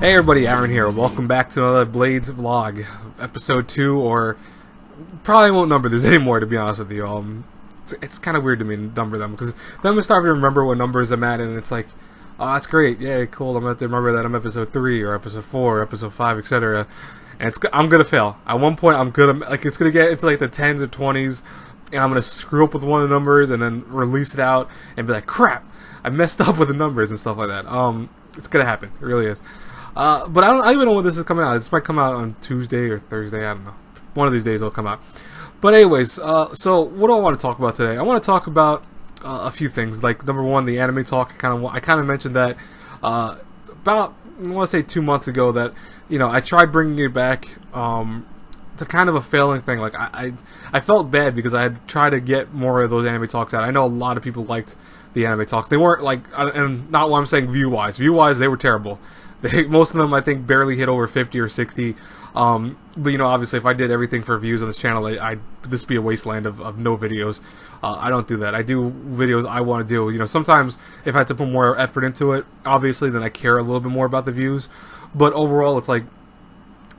Hey everybody, Aaron here. Welcome back to another Blades vlog, episode 2, or probably won't number this anymore, to be honest with you. It's kind of weird to me to number them, because then I'm starting to remember what numbers I'm at, and it's like, oh, that's great, yay, cool, I'm going to have to remember that I'm episode 3, or episode 4, or episode 5, etc. And I'm going to fail. At one point, I'm going to, it's going to get into like the 10s or 20s, and I'm going to screw up with one of the numbers, and then release it out, and be like, crap, I messed up with the numbers and stuff like that. It's going to happen, it really is. But I don't even know when this is coming out. This might come out on Tuesday or Thursday. I don't know. One of these days it'll come out. But anyways, so what do I want to talk about today? I want to talk about a few things. Like, number one, the anime talk. I kind of mentioned that about, I want to say 2 months ago, that, you know, I tried bringing it back. It's a kind of a failing thing. Like, I felt bad because I had tried to get more of those anime talks out. I know a lot of people liked the anime talks. They weren't like, and not what I'm saying view-wise. View-wise, they were terrible. Most of them, I think, barely hit over 50 or 60. But, you know, obviously, if I did everything for views on this channel, this would be a wasteland of no videos. I don't do that. I do videos I want to do. You know, sometimes if I had to put more effort into it, obviously, then I care a little bit more about the views. But overall, it's like,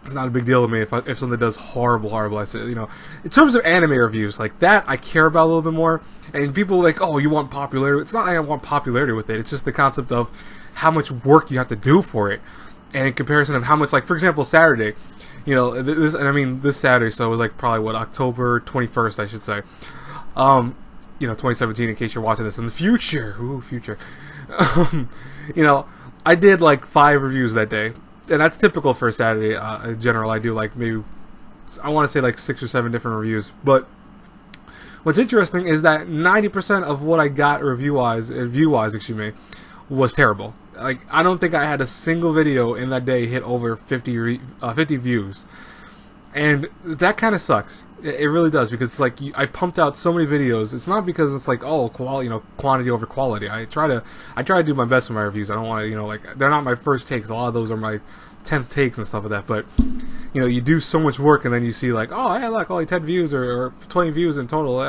it's not a big deal to me if something does horrible. I say, you know, in terms of anime reviews, like that, I care about a little bit more. And people are like, oh, you want popularity? It's not like I want popularity with it. It's just the concept of how much work you have to do for it, and in comparison of how much, like, for example, Saturday, you know, this Saturday, so it was like probably what, October 21st, I should say, you know, 2017, in case you're watching this in the future. Ooh, future. You know, I did like 5 reviews that day, and that's typical for a Saturday. In general, I do like maybe, I want to say like 6 or 7 different reviews. But what's interesting is that 90% of what I got view-wise, excuse me, was terrible. Like, I don't think I had a single video in that day hit over 50 views, and that kind of sucks. It really does, because it's like I pumped out so many videos. It's not because it's like, oh, quality, you know, quantity over quality. I try to do my best with my reviews. I don't want to, you know, like, they're not my first takes. A lot of those are my 10th takes and stuff like that. But, you know, you do so much work, and then you see like, oh, hey, look, only 10 views or 20 views in total.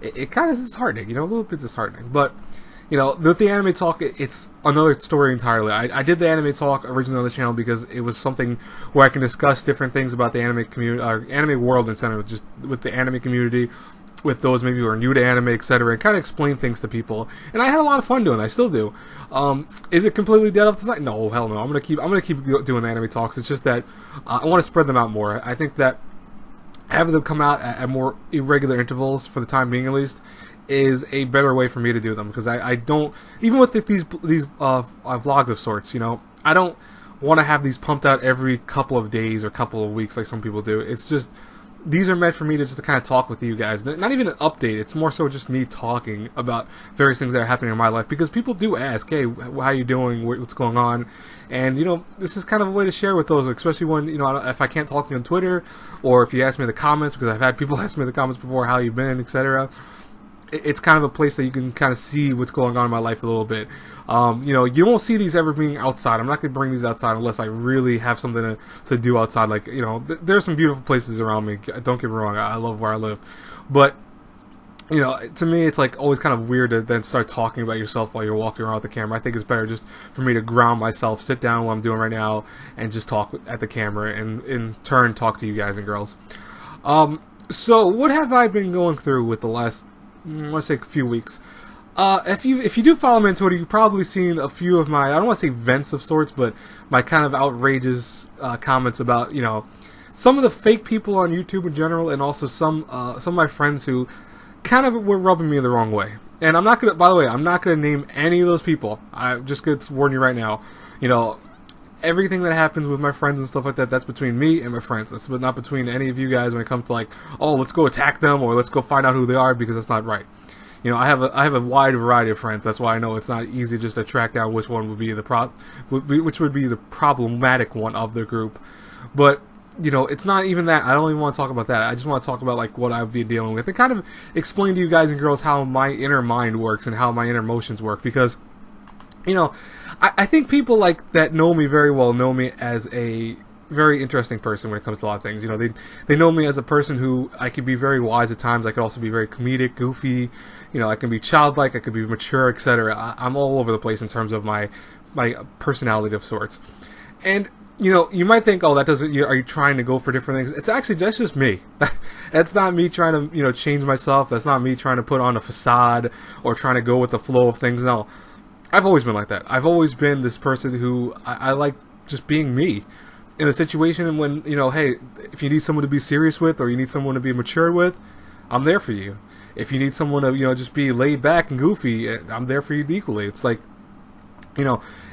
It kind of is disheartening, you know, a little bit disheartening. But, you know, with the anime talk, it's another story entirely. I did the anime talk originally on the channel because it was something where I can discuss different things about the anime community, anime world in general, just with the anime community, with those maybe who are new to anime, etc., and kind of explain things to people. And I had a lot of fun doing that. I still do. Is it completely dead off the side? No, hell no. I'm gonna keep doing the anime talks. It's just that I want to spread them out more. I think that having them come out at more irregular intervals, for the time being at least, is a better way for me to do them, because I don't, even with these vlogs of sorts, you know, I don't want to have these pumped out every couple of days or couple of weeks like some people do. It's just, these are meant for me to just kind of talk with you guys. Not even an update, it's more so just me talking about various things that are happening in my life, because people do ask, hey, how you doing, what's going on? And, you know, this is kind of a way to share with those, especially when, you know, if I can't talk to you on Twitter, or if you ask me in the comments, because I've had people ask me in the comments before how you've been, etc. It's kind of a place that you can kind of see what's going on in my life a little bit. You know, you won't see these ever being outside. I'm not going to bring these outside unless I really have something to do outside. Like, you know, there's some beautiful places around me. Don't get me wrong. I love where I live. But, you know, to me, it's like always kind of weird to then start talking about yourself while you're walking around with the camera. I think it's better just for me to ground myself, sit down what I'm doing right now, and just talk at the camera, and in turn talk to you guys and girls. So what have I been going through with the last, let's say, a few weeks? If you do follow me on Twitter, you've probably seen a few of my, I don't want to say vents of sorts, but my kind of outrageous comments about, you know, some of the fake people on YouTube in general, and also some of my friends who kind of were rubbing me the wrong way. And I'm not gonna, by the way, I'm not gonna name any of those people. I'm just gonna warn you right now. You know, everything that happens with my friends and stuff like that, that's between me and my friends. That's not between any of you guys when it comes to like, oh, let's go attack them, or let's go find out who they are, because that's not right. You know, I have a wide variety of friends. That's why I know it's not easy just to track down which one would be which would be the problematic one of the group. But, you know, it's not even that. I don't even want to talk about that. I just want to talk about like what I've been dealing with, and kind of explain to you guys and girls how my inner mind works and how my inner emotions work, because, you know, I think people like that know me very well know me as a very interesting person when it comes to a lot of things. You know, they know me as a person who, I can be very wise at times. I can also be very comedic, goofy. You know, I can be childlike. I can be mature, etc. I'm all over the place in terms of my personality of sorts. And you might think, oh, that doesn't. Are you trying to go for different things? It's actually that's just me. That's not me trying to change myself. That's not me trying to put on a facade or trying to go with the flow of things. No, I've always been like that. I've always been this person who I like just being me. In a situation when hey, if you need someone to be serious with or you need someone to be mature with, I'm there for you. If you need someone to just be laid back and goofy, I'm there for you equally. It's like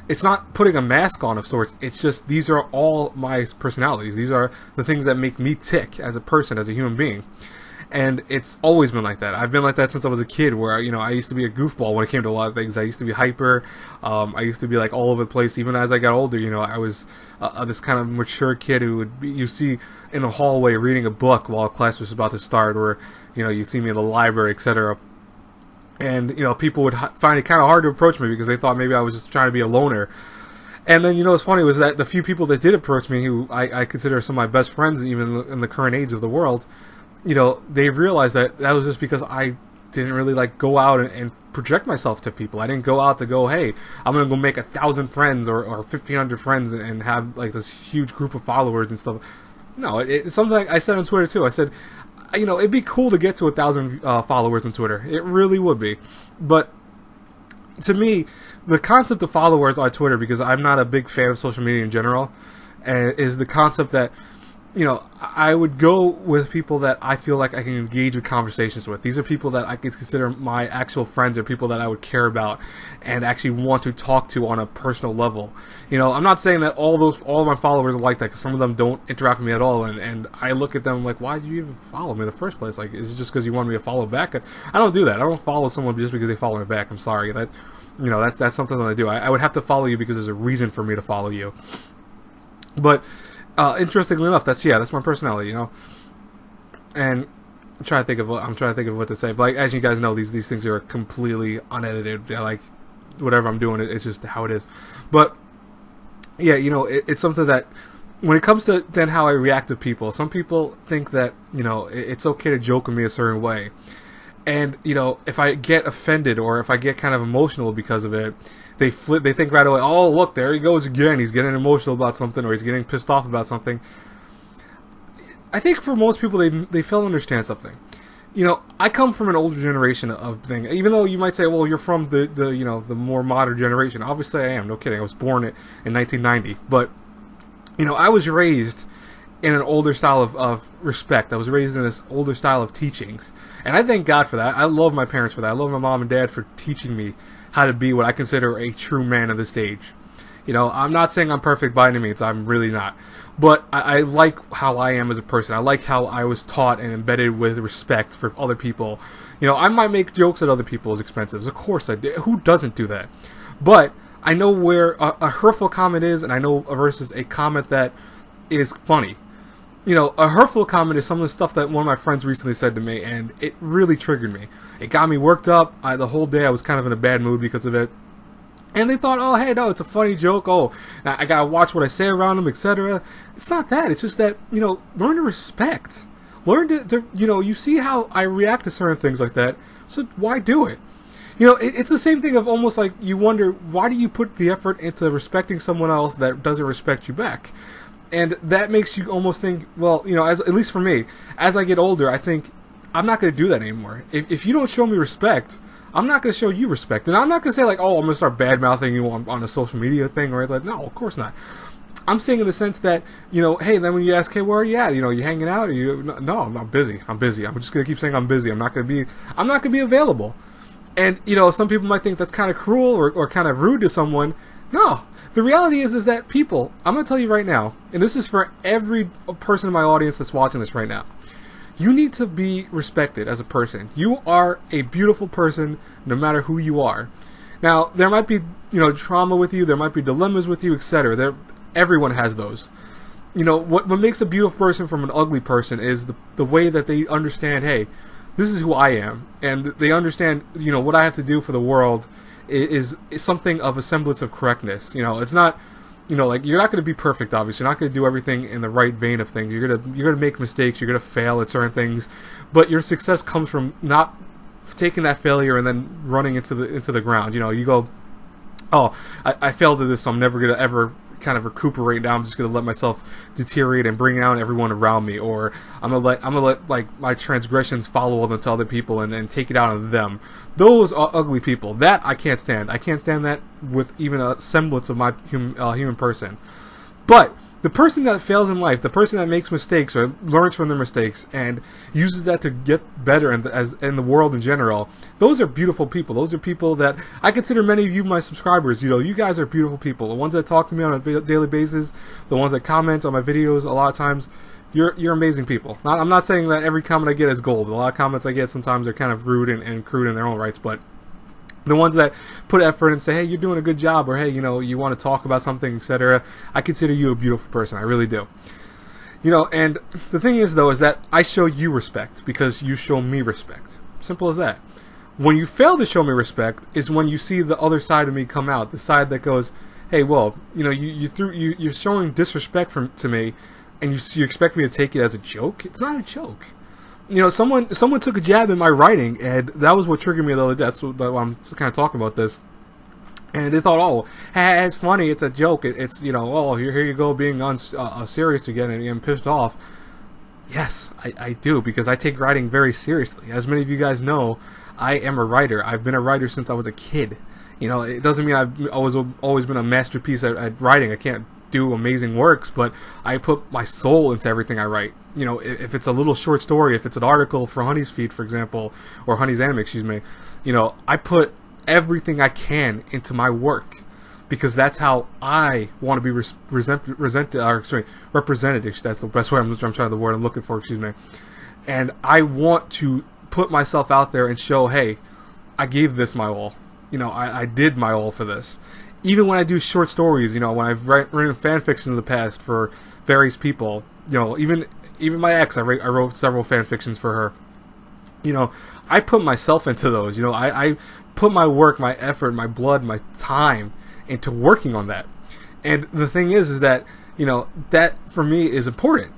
it's not putting a mask on of sorts. It's just these are all my personalities. These are the things that make me tick as a person, as a human being. And it's always been like that. I've been like that since I was a kid, where I used to be a goofball when it came to a lot of things. I used to be hyper. I used to be like all over the place. Even as I got older, I was this kind of mature kid who would be, you see in the hallway reading a book while class was about to start, or you see me in the library, etc. And people would find it kind of hard to approach me because they thought maybe I was just trying to be a loner. And then what's funny was that the few people that did approach me, who I consider some of my best friends, even in the current age of the world, they realized that was just because I didn't really go out and project myself to people. I didn't go out to go, hey, I'm gonna go make 1,000 friends or 1,500 friends and have this huge group of followers and stuff. No, it's something I said on Twitter too. I said, it'd be cool to get to 1,000 followers on Twitter. It really would be. But to me, the concept of followers on Twitter, because I'm not a big fan of social media in general, is the concept that I would go with people that I feel like I can engage with conversations with. These are people that I could consider my actual friends, or people that I would care about and actually want to talk to on a personal level. I'm not saying that all of my followers are like that, because some of them don't interact with me at all, and I look at them like, why did you even follow me in the first place? Like, is it just because you want me to follow back? I don't do that. I don't follow someone just because they follow me back. I'm sorry. That's something that I do. I would have to follow you because there's a reason for me to follow you. But interestingly enough, that's my personality, And I'm trying to think of what to say. But as you guys know, these things are completely unedited. Whatever I'm doing, it's just how it is. But yeah, it's something that when it comes to then how I react to people, some people think that it's okay to joke with me a certain way, and if I get offended or if I get kind of emotional because of it, they think right away, oh, look, there he goes again. He's getting emotional about something, or he's getting pissed off about something. I think for most people, they fail to understand something. I come from an older generation of thing. Even though you might say, well, you're from the more modern generation. Obviously, I am. No kidding. I was born in 1990. But, I was raised in an older style of respect. I was raised in this older style of teachings. And I thank God for that. I love my parents for that. I love my mom and dad for teaching me how to be what I consider a true man of this age. I'm not saying I'm perfect by any means. I'm really not. But I like how I am as a person. I like how I was taught and embedded with respect for other people. I might make jokes at other people's expenses. Of course I do. Who doesn't do that? But I know where a hurtful comment is, and I know versus a comment that is funny. A hurtful comment is some of the stuff that one of my friends recently said to me, and it really triggered me. It got me worked up. The whole day I was kind of in a bad mood because of it. And they thought, oh, hey, no, it's a funny joke. Oh, I gotta watch what I say around them, etc. It's not that. It's just that, learn to respect. Learn to you see how I react to certain things like that, so why do it? It's the same thing of almost like you wonder, why do you put the effort into respecting someone else that doesn't respect you back? And that makes you almost think, well, at least for me, as I get older, I think, I'm not going to do that anymore. If you don't show me respect, I'm not going to show you respect. And I'm not going to say like, oh, I'm going to start bad-mouthing you on a social media thing or anything. No, of course not. I'm saying in the sense that, hey, then when you ask, hey, where are you at? You hanging out? No, I'm not busy. I'm busy. I'm just going to keep saying I'm busy. I'm not going to be available. And, some people might think that's kind of cruel or kind of rude to someone. No. The reality is that people, I'm going to tell you right now, and this is for every person in my audience that's watching this right now, you need to be respected as a person. You are a beautiful person no matter who you are. Now, there might be, trauma with you, there might be dilemmas with you, etc. Everyone has those. What makes a beautiful person from an ugly person is the way that they understand, hey, this is who I am. And they understand, what I have to do for the world is something of a semblance of correctness. It's not, like, you're not going to be perfect, obviously. You're not going to do everything in the right vein of things. You're gonna make mistakes. You're gonna fail at certain things, but your success comes from not taking that failure and then running into the ground. You go, oh, I failed at this, so I'm never gonna ever kind of recuperate. Now I'm just gonna let myself deteriorate and bring down everyone around me, or I'm gonna let like my transgressions follow them to other people and take it out on them. Those are ugly people. That I can't stand. I can't stand that with even a semblance of my human person. But the person that fails in life, the person that makes mistakes or learns from their mistakes and uses that to get better in the world in general, those are beautiful people. Those are people that I consider many of you my subscribers. You know, you guys are beautiful people. The ones that talk to me on a daily basis, the ones that comment on my videos a lot of times, you're amazing people. I'm not saying that every comment I get is gold. A lot of comments I get sometimes are kind of rude and crude in their own rights, but the ones that put effort and say, hey, you're doing a good job, or hey, you know, you want to talk about something, etc., I consider you a beautiful person. I really do. You know, and the thing is, though, is that I show you respect because you show me respect. Simple as that. When you fail to show me respect is when you see the other side of me come out, the side that goes, hey, well, you know, you're showing disrespect to me, and you expect me to take it as a joke. It's not a joke. You know, someone took a jab in my writing, and that was what triggered me the other day. That's why I'm kind of talking about this. And they thought, oh, hey, it's funny, it's a joke. It's, you know, oh, here you go being serious again and pissed off. Yes, I do, because I take writing very seriously. As many of you guys know, I am a writer. I've been a writer since I was a kid. You know, it doesn't mean I've always been a masterpiece at writing. I can't do amazing works, but I put my soul into everything I write. You know, if it's a little short story, if it's an article for Honey's Feed, for example, or Honey's Anime, excuse me, you know, I put everything I can into my work because that's how I want to be represented. That's the best way I'm trying to the word I'm looking for, excuse me. And I want to put myself out there and show, hey, I gave this my all. You know, I did my all for this. Even when I do short stories, you know, when I've written fan fiction in the past for various people, you know, even my ex, I wrote several fan fictions for her. You know, I put myself into those. You know, I put my work, my effort, my blood, my time into working on that. And the thing is that, you know, that for me is important.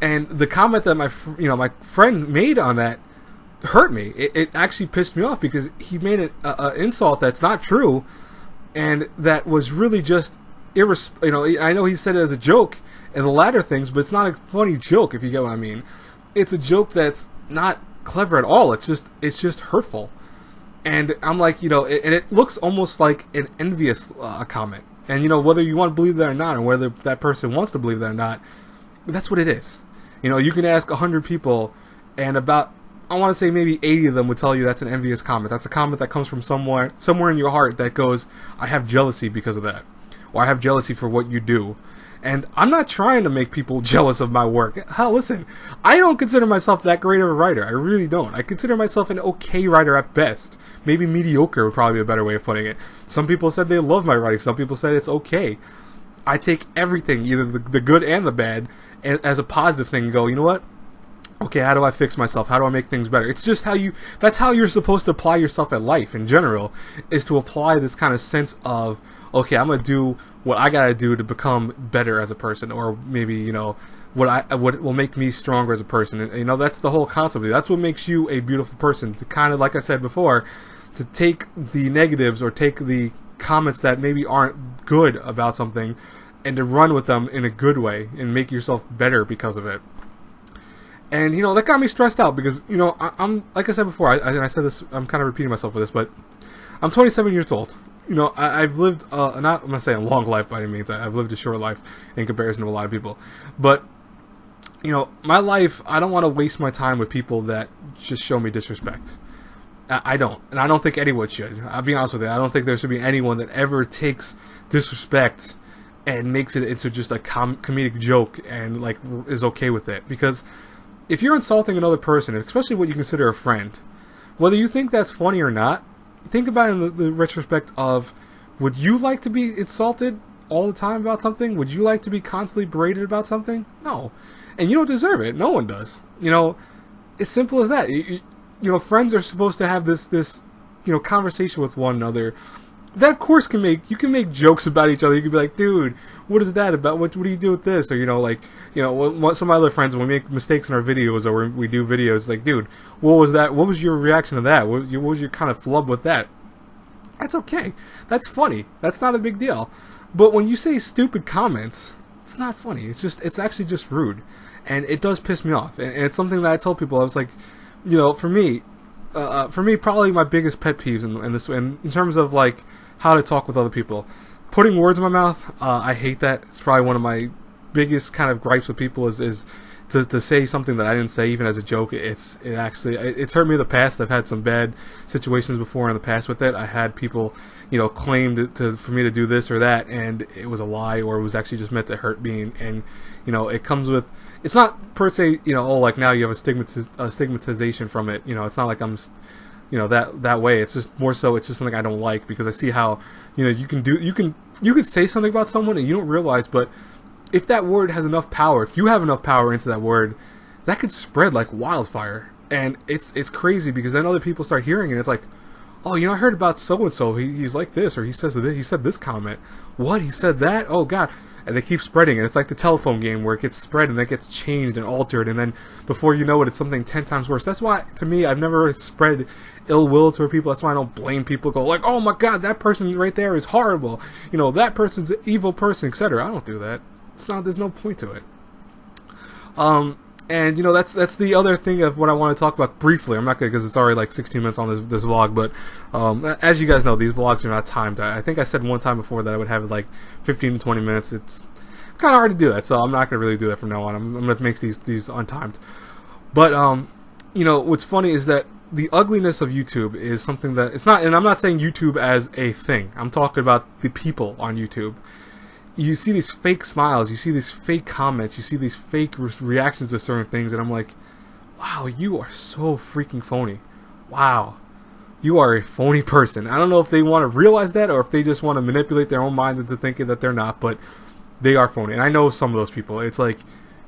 And the comment that my friend made on that hurt me. It actually pissed me off because he made an insult that's not true. And that was really just you know, I know he said it as a joke and the latter things, but it's not a funny joke, if you get what I mean. It's a joke that's not clever at all. It's just hurtful. And I'm like, you know, and it looks almost like an envious comment. And, you know, whether you want to believe that or not, or whether that person wants to believe that or not, that's what it is. You know, you can ask 100 people, and about, I want to say maybe 80 of them would tell you that's an envious comment. That's a comment that comes from somewhere in your heart that goes, I have jealousy because of that. Or I have jealousy for what you do. And I'm not trying to make people jealous of my work. Hell, listen, I don't consider myself that great of a writer. I really don't. I consider myself an okay writer at best. Maybe mediocre would probably be a better way of putting it. Some people said they love my writing. Some people said it's okay. I take everything, either the good and the bad, as a positive thing and go, you know what? Okay, how do I fix myself? How do I make things better? It's just that's how you're supposed to apply yourself at life in general, is to apply this kind of sense of, okay, I'm going to do what I got to do to become better as a person, or maybe, you know, what will make me stronger as a person. And, you know, that's the whole concept. That's what makes you a beautiful person, to kind of, like I said before, to take the negatives or take the comments that maybe aren't good about something and to run with them in a good way and make yourself better because of it. And, you know, that got me stressed out because, you know, I'm like I said before, and I said this, I'm kind of repeating myself with this, but I'm 27 years old. You know, I've lived, I'm not saying a long life by any means. I've lived a short life in comparison to a lot of people. But, you know, my life, I don't want to waste my time with people that just show me disrespect. I don't. And I don't think anyone should. I'll be honest with you. I don't think there should be anyone that ever takes disrespect and makes it into just a comedic joke and, like, is okay with it. Because if you're insulting another person, especially what you consider a friend, whether you think that's funny or not, think about it in the retrospect of, would you like to be insulted all the time about something? Would you like to be constantly berated about something? No. And you don't deserve it. No one does. You know, it's simple as that. You know, friends are supposed to have this you know, conversation with one another. That, of course, you can make jokes about each other. You can be like, dude, what is that about? What do you do with this? Or, you know, like, you know, some of my other friends, when we make mistakes in our videos or we do videos, like, dude, what was that? What was your reaction to that? What was your kind of flub with that? That's okay. That's funny. That's not a big deal. But when you say stupid comments, it's not funny. It's actually just rude, and it does piss me off. And it's something that I tell people. I was like, you know, for me, probably my biggest pet peeves in terms of like how to talk with other people, putting words in my mouth. I hate that. It's probably one of my biggest kind of gripes with people is to say something that I didn't say, even as a joke. It's hurt me in the past. I've had some bad situations before in the past with it. I had people, you know, claim for me to do this or that, and it was a lie, or it was actually just meant to hurt me. And you know, it comes with, it's not per se, you know, oh, like now you have a stigmatization from it. You know, it's not like I'm, you know, that way. It's just more so, it's just something I don't like, because I see how, you know, you can say something about someone and you don't realize, but if that word has enough power, if you have enough power into that word, that could spread like wildfire. And it's crazy, because then other people start hearing it. And it's like, oh, you know, I heard about so and so. He's like this, or he said this comment. What? He said that? Oh God! And they keep spreading it. It's like the telephone game where it gets spread and then it gets changed and altered, and then before you know it, it's something 10 times worse. That's why, to me, I've never spread ill will to people. That's why I don't blame people. Go like, oh my God, that person right there is horrible. You know, that person's an evil person, etc. I don't do that. It's not. There's no point to it. And you know, that's the other thing of what I want to talk about briefly. I'm not gonna, because it's already like 16 minutes on this vlog. But as you guys know, these vlogs are not timed. I think I said one time before that I would have it like 15 to 20 minutes. It's kind of hard to do that, so I'm not gonna really do that from now on. I'm gonna make these untimed. But you know, what's funny is that the ugliness of YouTube is something that it's not. And I'm not saying YouTube as a thing. I'm talking about the people on YouTube. You see these fake smiles, you see these fake comments, you see these fake reactions to certain things, and I'm like, wow, you are so freaking phony. Wow. You are a phony person. I don't know if they want to realize that, or if they just want to manipulate their own minds into thinking that they're not, but they are phony. And I know some of those people. It's like,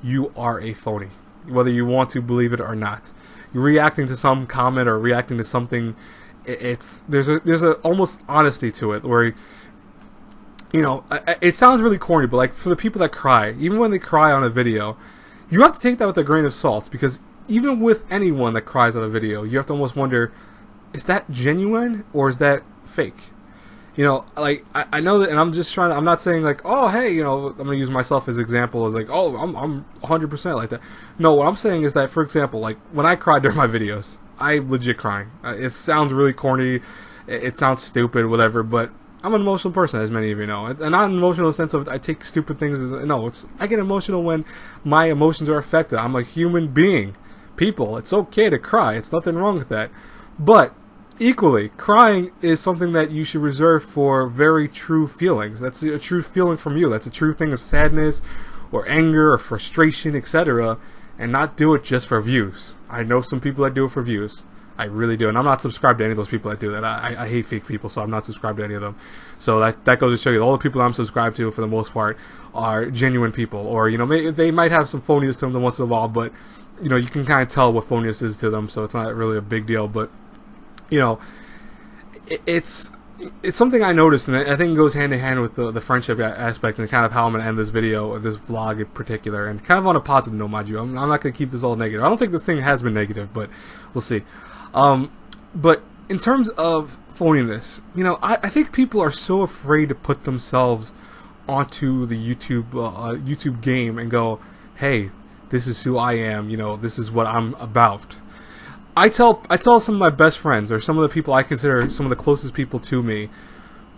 you are a phony, whether you want to believe it or not. You're reacting to some comment or reacting to something. There's a almost honesty to it, where, you know, it sounds really corny, but like for the people that cry, even when they cry on a video, you have to take that with a grain of salt, because even with anyone that cries on a video, you have to almost wonder, is that genuine or is that fake? You know, like I know that, and I'm not saying like, oh hey, you know, I'm gonna use myself as example as like, oh, I'm 100% like that. No, what I'm saying is that, for example, like when I cry during my videos, I legit crying. It sounds really corny, it sounds stupid, whatever, but I'm an emotional person, as many of you know. And not an emotional in the sense of I take stupid things as, no, I get emotional when my emotions are affected. I'm a human being. People, it's okay to cry. It's nothing wrong with that. But equally, crying is something that you should reserve for very true feelings. That's a true feeling from you. That's a true thing of sadness or anger or frustration, etc. And not do it just for views. I know some people that do it for views. I really do, and I'm not subscribed to any of those people that do that. I hate fake people, so I'm not subscribed to any of them. So that goes to show you, all the people I'm subscribed to, for the most part, are genuine people. Or, you know, they might have some phoniness to them once in a while, but, you know, you can kind of tell what phoniness is to them, so it's not really a big deal. But, you know, it's something I noticed, and I think it goes hand in hand with the friendship aspect, and kind of how I'm going to end this video, this vlog in particular, and kind of on a positive note, mind you. I'm not going to keep this all negative. I don't think this thing has been negative, but we'll see. But in terms of phoniness, you know, I think people are so afraid to put themselves onto the YouTube game and go, hey, this is who I am, you know, this is what I'm about. I tell some of my best friends, or some of the people I consider some of the closest people to me,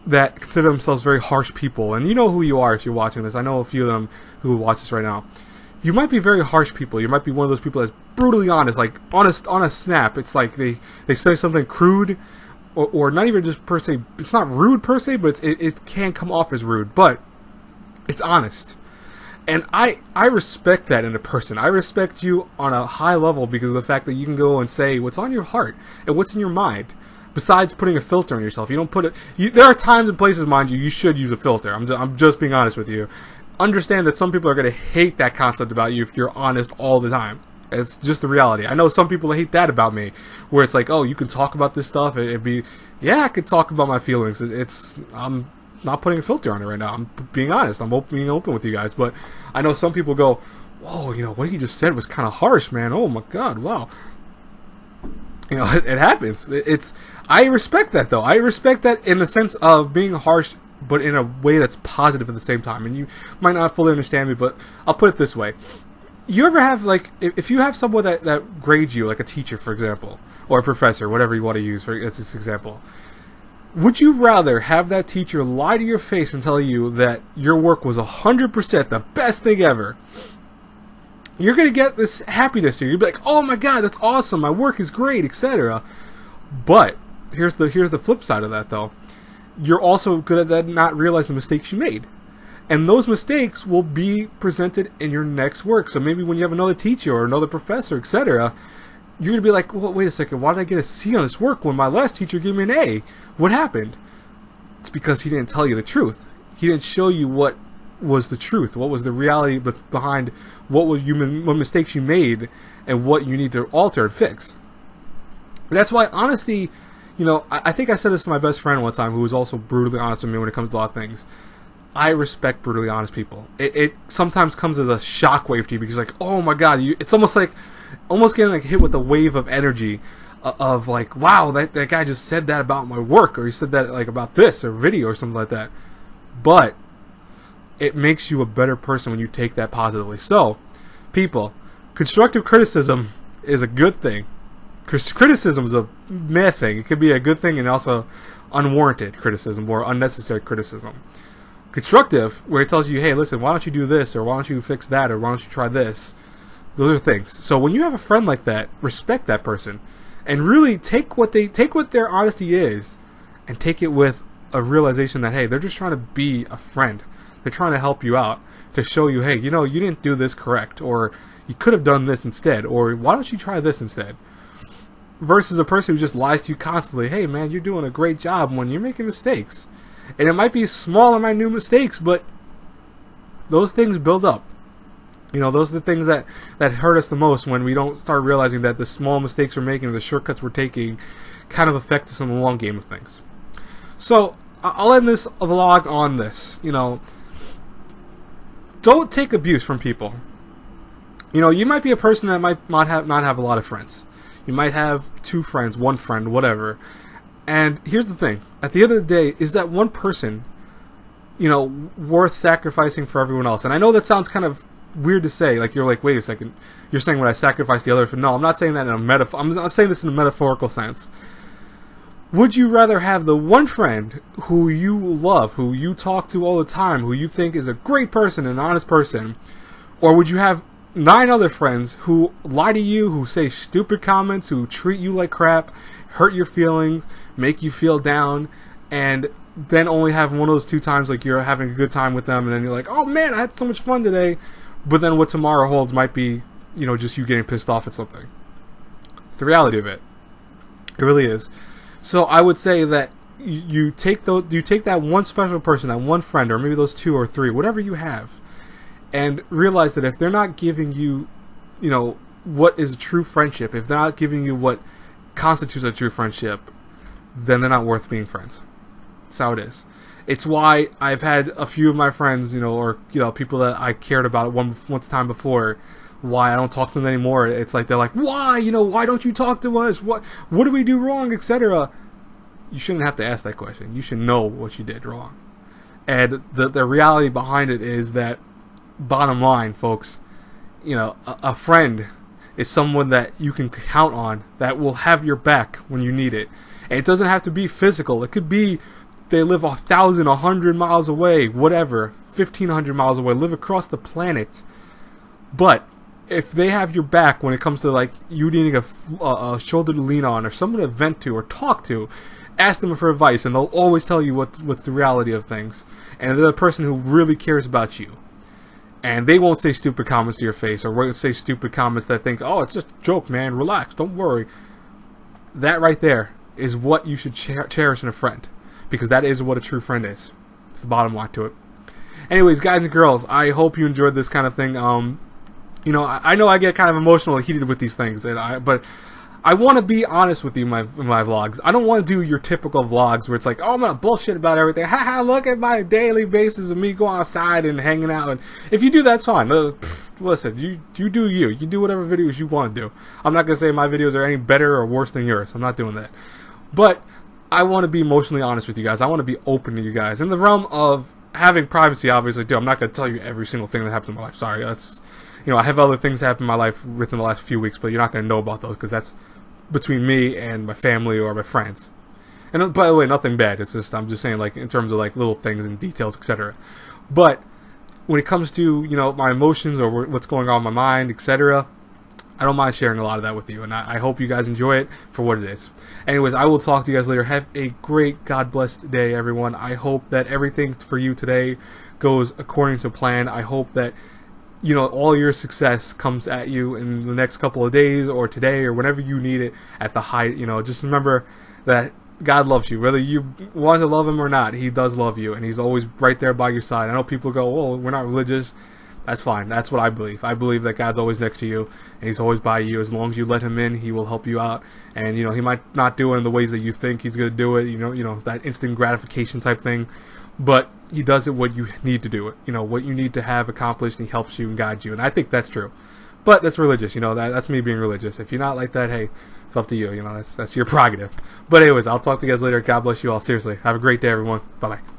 that consider themselves very harsh people, and you know who you are if you're watching this. I know a few of them who watch this right now. You might be very harsh people. You might be one of those people that's brutally honest, like honest on a snap. It's like they say something crude, or not even just per se. It's not rude per se, but it can come off as rude, but it's honest. And I respect that in a person. I respect you on a high level because of the fact that you can go and say what's on your heart and what's in your mind. Besides putting a filter on yourself, you don't put it. There are times and places, mind you, you should use a filter. I'm just being honest with you. Understand that some people are going to hate that concept about you if you're honest all the time. It's just the reality. I know some people hate that about me, where it's like, oh, you can talk about this stuff. It'd be, yeah, I could talk about my feelings. I'm not putting a filter on it right now. I'm being honest. I'm being open with you guys. But I know some people go, whoa, you know, what he just said was kind of harsh, man. Oh my God, wow. You know, it happens. I respect that, though. I respect that in the sense of being harsh but in a way that's positive at the same time. And you might not fully understand me, but I'll put it this way. You ever have, like, if you have someone that grades you, like a teacher, for example, or a professor, whatever you want to use for as this example, would you rather have that teacher lie to your face and tell you that your work was 100% the best thing ever? You're going to get this happiness here. You'll be like, oh my god, that's awesome, my work is great, etc. But here's the flip side of that, though. You're also good at not realize the mistakes you made. And those mistakes will be presented in your next work. So maybe when you have another teacher or another professor, etc., you're going to be like, well, wait a second, why did I get a C on this work when my last teacher gave me an A? What happened? It's because he didn't tell you the truth. He didn't show you what was the truth, what was the reality behind what mistakes you made and what you need to alter and fix. That's why honesty, I think I said this to my best friend one time, who was also brutally honest with me when it comes to a lot of things. I respect brutally honest people. It sometimes comes as a shockwave to you because, like, oh my god, it's almost getting like hit with a wave of energy of like, wow, that guy just said that about my work, or he said that like about this or video or something like that. But it makes you a better person when you take that positively. So, people, constructive criticism is a good thing. Criticism is a meh thing. It could be a good thing and also unwarranted criticism or unnecessary criticism. Constructive, where it tells you, hey, listen, why don't you do this, or why don't you fix that, or why don't you try this? Those are things. So when you have a friend like that, respect that person, and really take what their honesty is, and take it with a realization that, hey, they're just trying to be a friend. They're trying to help you out, to show you, hey, you didn't do this correct, or you could have done this instead, or why don't you try this instead? Versus a person who just lies to you constantly, hey man, you're doing a great job, when you're making mistakes. And it might be small and minute mistakes, but those things build up. Those are the things that hurt us the most, when we don't start realizing that the small mistakes we're making, the shortcuts we're taking, kind of affect us in the long game of things. So, I'll end this vlog on this. Don't take abuse from people. You might be a person that might not have a lot of friends. You might have 2 friends, 1 friend, whatever. And here's the thing. At the end of the day, is that one person, worth sacrificing for everyone else? And I know that sounds kind of weird to say. Like, you're like, wait a second. You're saying when I sacrifice the other for... No, I'm not saying that in a metaphor. I'm saying this in a metaphorical sense. Would you rather have the one friend who you love, who you talk to all the time, who you think is a great person, an honest person, or would you have 9 other friends who lie to you, who say stupid comments, who treat you like crap, hurt your feelings, make you feel down, and then only have one of those 2 times like you're having a good time with them, and then you're like, oh man, I had so much fun today, but then what tomorrow holds might be, just you getting pissed off at something. It's the reality of it. It really is. So I would say that you take that one special person, that one friend, or maybe those 2 or 3, whatever you have, and realize that if they're not giving you, what is a true friendship, if they're not giving you what constitutes a true friendship, then they're not worth being friends. That's how it is. It's why I've had a few of my friends, or people that I cared about once time before, why I don't talk to them anymore. It's like they're like, why? Why don't you talk to us? What do we do wrong, etc. You shouldn't have to ask that question. You should know what you did wrong. And the reality behind it is that, bottom line, folks, a friend is someone that you can count on, that will have your back when you need it. And it doesn't have to be physical. It could be they live 1,000, 100 miles away, whatever, 1,500 miles away, live across the planet. But if they have your back when it comes to like you needing a shoulder to lean on, or someone to vent to or talk to, ask them for advice, and they'll always tell you what's the reality of things. And they're the person who really cares about you. And they won't say stupid comments to your face, or won't say stupid comments that think, oh, it's just a joke, man, relax, don't worry. That right there is what you should cherish in a friend. Because that is what a true friend is. It's the bottom line to it. Anyways, guys and girls, I hope you enjoyed this kind of thing. I know I get kind of emotional and heated with these things, but I want to be honest with you in my vlogs. I don't want to do your typical vlogs where it's like, oh, I'm not bullshit about everything. Haha, look at my daily basis of me going outside and hanging out. And if you do, that's fine. Listen, you do you. You do whatever videos you want to do. I'm not going to say my videos are any better or worse than yours. I'm not doing that. But I want to be emotionally honest with you guys. I want to be open to you guys. In the realm of having privacy, obviously, too. I'm not going to tell you every single thing that happened in my life. Sorry, that's, I have other things that happened in my life within the last few weeks, but you're not going to know about those because that's between me and my family or my friends. And by the way, nothing bad. It's just, I'm just saying, like, in terms of, like, little things and details, etc. But when it comes to, my emotions or what's going on in my mind, etc., I don't mind sharing a lot of that with you, and I hope you guys enjoy it for what it is. Anyways, I will talk to you guys later. Have a great, God-blessed day, everyone. I hope that everything for you today goes according to plan. I hope that, all your success comes at you in the next couple of days or today or whenever you need it at the height. Just remember that God loves you. Whether you want to love Him or not, He does love you, and He's always right there by your side. I know people go, well, we're not religious. That's fine. That's what I believe. I believe that God's always next to you, and He's always by you. As long as you let Him in, He will help you out. And, He might not do it in the ways that you think He's going to do it, that instant gratification type thing. But He does it what you need to do it. What you need to have accomplished, and He helps you and guides you. And I think that's true. But that's religious, that's me being religious. If you're not like that, hey, it's up to you. That's your prerogative. But anyways, I'll talk to you guys later. God bless you all. Seriously. Have a great day, everyone. Bye-bye.